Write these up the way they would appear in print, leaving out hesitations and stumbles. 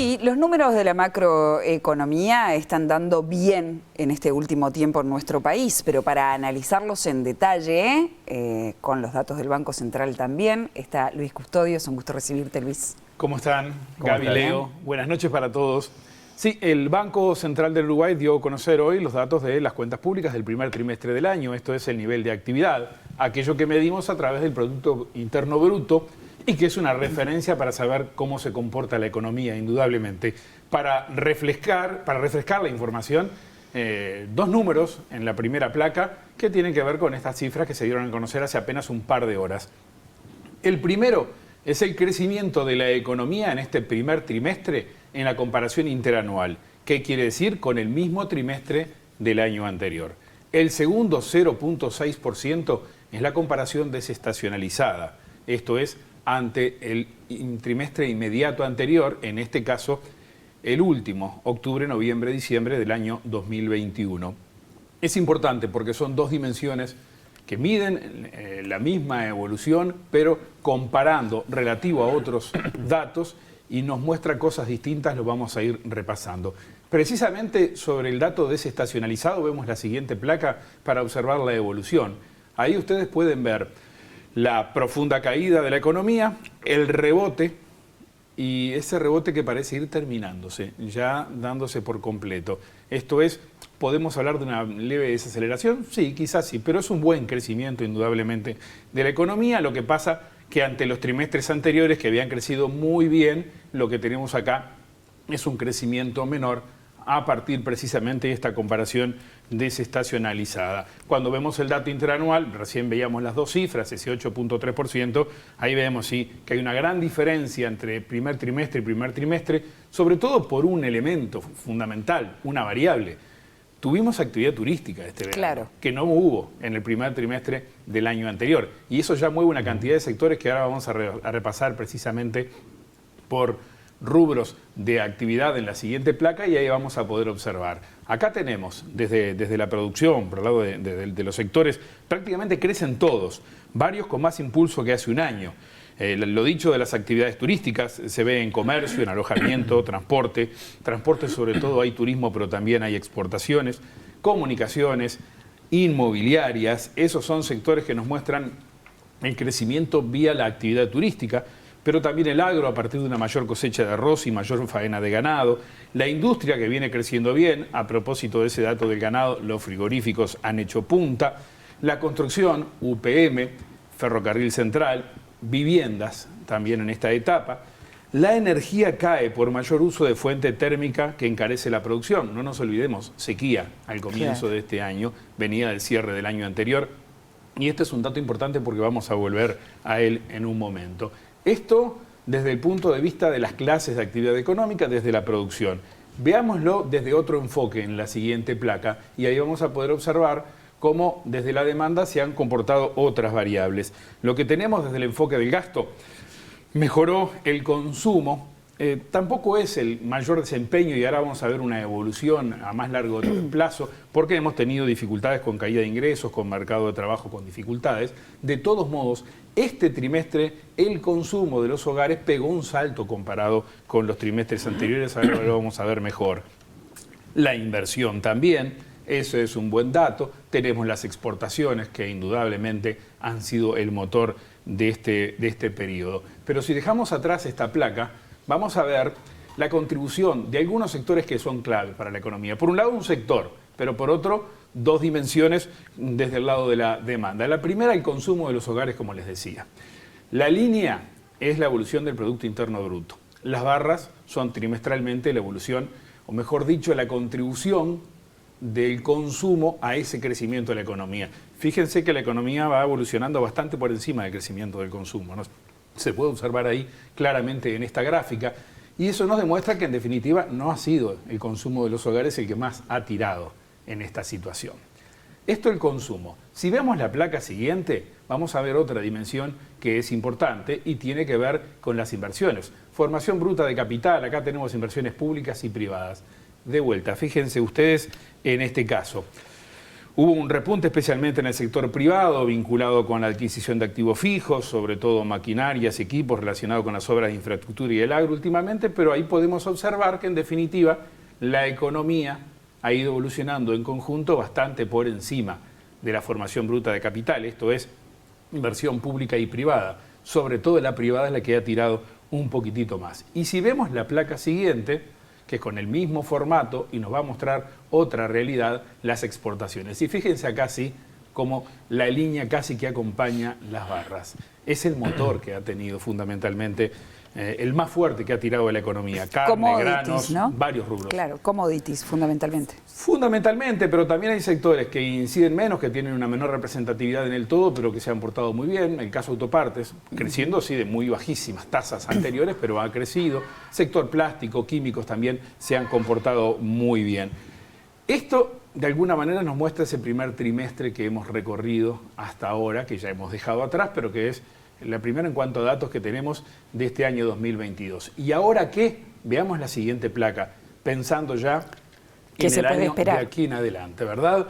Y los números de la macroeconomía están dando bien en este último tiempo en nuestro país, pero para analizarlos en detalle, con los datos del Banco Central también, está Luis Custodio. Es un gusto recibirte, Luis. ¿Cómo están? Gaby, Leo. Buenas noches para todos. Sí, el Banco Central del Uruguay dio a conocer hoy los datos de las cuentas públicas del primer trimestre del año. Esto es el nivel de actividad, aquello que medimos a través del Producto Interno Bruto, y que es una referencia para saber cómo se comporta la economía, indudablemente. Para refrescar la información, dos números en la primera placa que tienen que ver con estas cifras que se dieron a conocer hace apenas un par de horas. El primero es el crecimiento de la economía en este primer trimestre en la comparación interanual. ¿Qué quiere decir? Con el mismo trimestre del año anterior. El segundo, 0.6%, es la comparación desestacionalizada. Esto es, ante el trimestre inmediato anterior, en este caso el último, octubre, noviembre, diciembre del año 2021. Es importante porque son dos dimensiones que miden la misma evolución, pero comparando relativo a otros datos, y nos muestra cosas distintas, lo vamos a ir repasando. Precisamente sobre el dato desestacionalizado vemos la siguiente placa para observar la evolución. Ahí ustedes pueden ver la profunda caída de la economía, el rebote, y ese rebote que parece ir terminándose, ya dándose por completo. Esto es, ¿podemos hablar de una leve desaceleración? Sí, quizás sí, pero es un buen crecimiento indudablemente de la economía. Lo que pasa que ante los trimestres anteriores, que habían crecido muy bien, lo que tenemos acá es un crecimiento menor a partir precisamente de esta comparación desestacionalizada. Cuando vemos el dato interanual, recién veíamos las dos cifras, ese 8.3%, ahí vemos sí, que hay una gran diferencia entre primer trimestre y primer trimestre, sobre todo por un elemento fundamental, una variable. Tuvimos actividad turística este verano, claro, que no hubo en el primer trimestre del año anterior. Y eso ya mueve una cantidad de sectores que ahora vamos a repasar precisamente por rubros de actividad en la siguiente placa, y ahí vamos a poder observar. Acá tenemos, desde la producción, por el lado de los sectores, prácticamente crecen todos, varios con más impulso que hace un año. Lo dicho de las actividades turísticas se ve en comercio, en alojamiento, transporte sobre todo, hay turismo, pero también hay exportaciones, comunicaciones, inmobiliarias. Esos son sectores que nos muestran el crecimiento vía la actividad turística, pero también el agro a partir de una mayor cosecha de arroz y mayor faena de ganado, la industria que viene creciendo bien, a propósito de ese dato del ganado, los frigoríficos han hecho punta, la construcción, UPM, Ferrocarril Central, viviendas también en esta etapa. La energía cae por mayor uso de fuente térmica que encarece la producción. No nos olvidemos, sequía al comienzo de este año, venía del cierre del año anterior, y este es un dato importante porque vamos a volver a él en un momento. Esto desde el punto de vista de las clases de actividad económica, desde la producción. Veámoslo desde otro enfoque en la siguiente placa, y ahí vamos a poder observar cómo desde la demanda se han comportado otras variables. Lo que tenemos desde el enfoque del gasto, mejoró el consumo, tampoco es el mayor desempeño, y ahora vamos a ver una evolución a más largo plazo, porque hemos tenido dificultades con caída de ingresos, con mercado de trabajo con dificultades. De todos modos, este trimestre el consumo de los hogares pegó un salto comparado con los trimestres anteriores, ahora lo vamos a ver mejor. La inversión también, eso es un buen dato. Tenemos las exportaciones, que indudablemente han sido el motor de este periodo. Pero si dejamos atrás esta placa, vamos a ver la contribución de algunos sectores que son clave para la economía. Por un lado, un sector, pero por otro, dos dimensiones desde el lado de la demanda. La primera, el consumo de los hogares, como les decía. La línea es la evolución del Producto Interno Bruto. Las barras son trimestralmente la evolución, o mejor dicho, la contribución del consumo a ese crecimiento de la economía. Fíjense que la economía va evolucionando bastante por encima del crecimiento del consumo, ¿no? Se puede observar ahí claramente en esta gráfica, y eso nos demuestra que en definitiva no ha sido el consumo de los hogares el que más ha tirado en esta situación. Esto el consumo. Si vemos la placa siguiente, vamos a ver otra dimensión que es importante y tiene que ver con las inversiones. Formación bruta de capital, acá tenemos inversiones públicas y privadas. De vuelta, fíjense ustedes en este caso. Hubo un repunte especialmente en el sector privado vinculado con la adquisición de activos fijos, sobre todo maquinarias, equipos relacionados con las obras de infraestructura y el agro últimamente, pero ahí podemos observar que en definitiva la economía ha ido evolucionando en conjunto bastante por encima de la formación bruta de capital, esto es inversión pública y privada. Sobre todo la privada es la que ha tirado un poquitito más. Y si vemos la placa siguiente, que es con el mismo formato y nos va a mostrar otra realidad, las exportaciones. Y fíjense acá sí, como la línea casi que acompaña las barras. Es el motor que ha tenido fundamentalmente, el más fuerte que ha tirado de la economía. Carne, granos, ¿no? Varios rubros. Claro, commodities fundamentalmente. Fundamentalmente, pero también hay sectores que inciden menos, que tienen una menor representatividad en el todo, pero que se han portado muy bien. El caso autopartes, creciendo sí de muy bajísimas tasas anteriores, pero ha crecido. Sector plástico, químicos también se han comportado muy bien. Esto, de alguna manera, nos muestra ese primer trimestre que hemos recorrido hasta ahora, que ya hemos dejado atrás, pero que es la primera en cuanto a datos que tenemos de este año 2022. ¿Y ahora qué? Veamos la siguiente placa, pensando ya en el año de aquí en adelante, ¿verdad?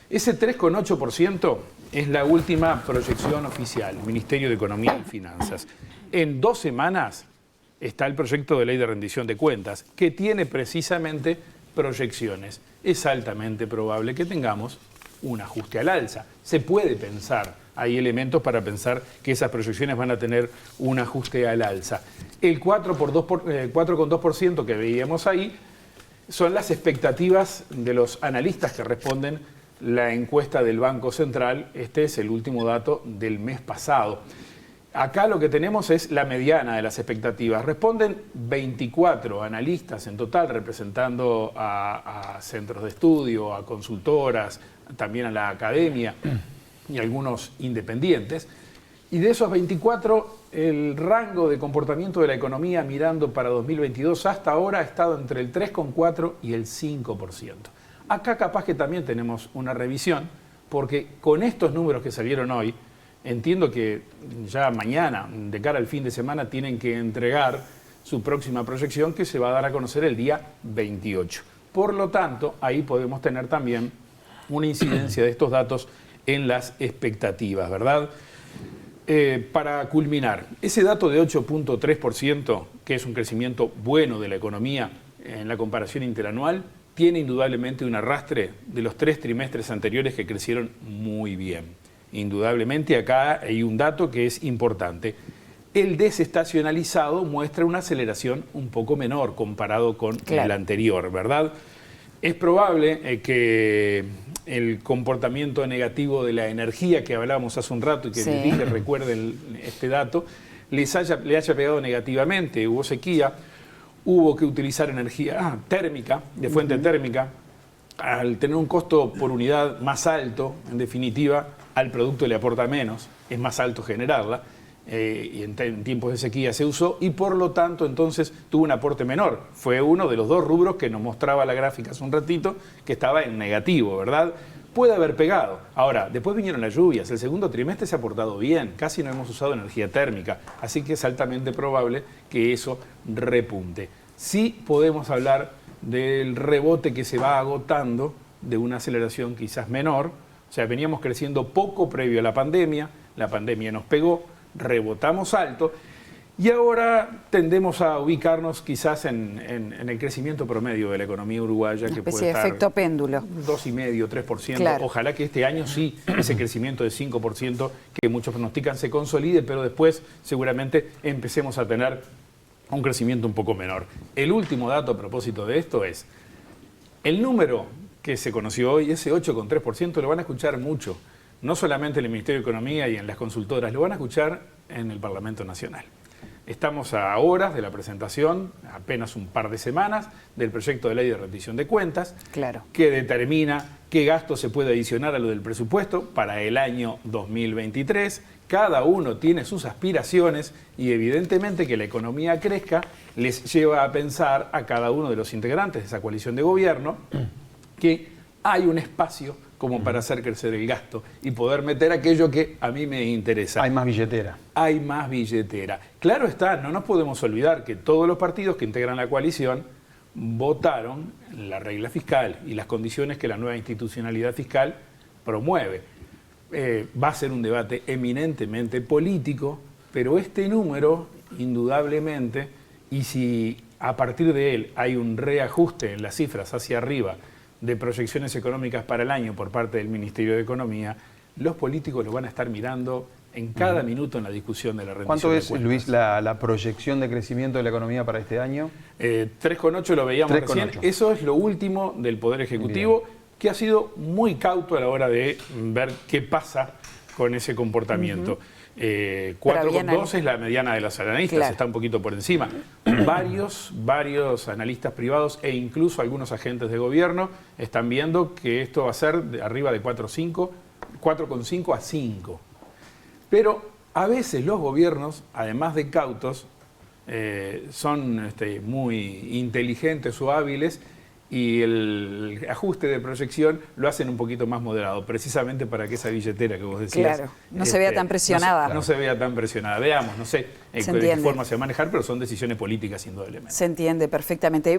Ese 3,8% es la última proyección oficial, Ministerio de Economía y Finanzas. En 2 semanas está el proyecto de ley de rendición de cuentas, que tiene precisamente proyecciones. Es altamente probable que tengamos un ajuste al alza. Se puede pensar, hay elementos para pensar que esas proyecciones van a tener un ajuste al alza. El 4,2% que veíamos ahí son las expectativas de los analistas que responden la encuesta del Banco Central. Este es el último dato del mes pasado. Acá lo que tenemos es la mediana de las expectativas. Responden 24 analistas en total, representando a centros de estudio, a consultoras, también a la academia y algunos independientes. Y de esos 24, el rango de comportamiento de la economía mirando para 2022 hasta ahora ha estado entre el 3,4 y el 5%. Acá capaz que también tenemos una revisión, porque con estos números que salieron hoy, entiendo que ya mañana, de cara al fin de semana, tienen que entregar su próxima proyección que se va a dar a conocer el día 28. Por lo tanto, ahí podemos tener también una incidencia de estos datos en las expectativas, ¿verdad? Para culminar, ese dato de 8,3%, que es un crecimiento bueno de la economía en la comparación interanual, tiene indudablemente un arrastre de los 3 trimestres anteriores que crecieron muy bien. Indudablemente acá hay un dato que es importante. El desestacionalizado muestra una aceleración un poco menor comparado con el anterior, ¿verdad? Es probable que el comportamiento negativo de la energía que hablábamos hace un rato y que les dije, recuerden este dato, le haya pegado negativamente. Hubo sequía, hubo que utilizar energía térmica, de fuente térmica, al tener un costo por unidad más alto, en definitiva, al producto le aporta menos, es más alto generarla, y en tiempos de sequía se usó, y por lo tanto entonces tuvo un aporte menor. Fue uno de los 2 rubros que nos mostraba la gráfica hace un ratito, que estaba en negativo, ¿verdad? Puede haber pegado. Ahora, después vinieron las lluvias, el segundo trimestre se ha portado bien, casi no hemos usado energía térmica, así que es altamente probable que eso repunte. Sí podemos hablar del rebote que se va agotando, de una aceleración quizás menor. O sea, veníamos creciendo poco previo a la pandemia nos pegó, rebotamos alto y ahora tendemos a ubicarnos quizás en el crecimiento promedio de la economía uruguaya, que puede estar de efecto péndulo. 2,5, 3%. Claro. Ojalá que este año sí, ese crecimiento de 5% que muchos pronostican se consolide, pero después seguramente empecemos a tener un crecimiento un poco menor. El último dato a propósito de esto es el número que se conoció hoy, ese 8,3%, lo van a escuchar mucho, no solamente en el Ministerio de Economía y en las consultoras, lo van a escuchar en el Parlamento Nacional. Estamos a horas de la presentación, apenas un par de semanas, del proyecto de ley de rendición de cuentas, que determina qué gasto se puede adicionar a lo del presupuesto para el año 2023. Cada uno tiene sus aspiraciones y evidentemente que la economía crezca les lleva a pensar a cada uno de los integrantes de esa coalición de gobierno que hay un espacio como para hacer crecer el gasto y poder meter aquello que a mí me interesa. Hay más billetera. Hay más billetera. Claro está, no nos podemos olvidar que todos los partidos que integran la coalición votaron la regla fiscal y las condiciones que la nueva institucionalidad fiscal promueve. Va a ser un debate eminentemente político, pero este número, indudablemente, y si a partir de él hay un reajuste en las cifras hacia arriba de proyecciones económicas para el año por parte del Ministerio de Economía, los políticos lo van a estar mirando en cada minuto en la discusión de la rendición. ¿Cuánto de es, cuentas. Luis, la proyección de crecimiento de la economía para este año? 3,8 lo veíamos 3,8. recién. Eso es lo último del Poder Ejecutivo, que ha sido muy cauto a la hora de ver qué pasa con ese comportamiento. 4,2 es la mediana de los analistas, claro, está un poquito por encima. Varios analistas privados e incluso algunos agentes de gobierno están viendo que esto va a ser de arriba de 4,5 a 5. Pero a veces los gobiernos, además de cautos, son muy inteligentes o hábiles, y el ajuste de proyección lo hacen un poquito más moderado, precisamente para que esa billetera que vos decías... Claro, no se vea tan presionada. No se vea tan presionada. Veamos, no sé de qué forma se va a manejar, pero son decisiones políticas indudablemente. Se entiende perfectamente.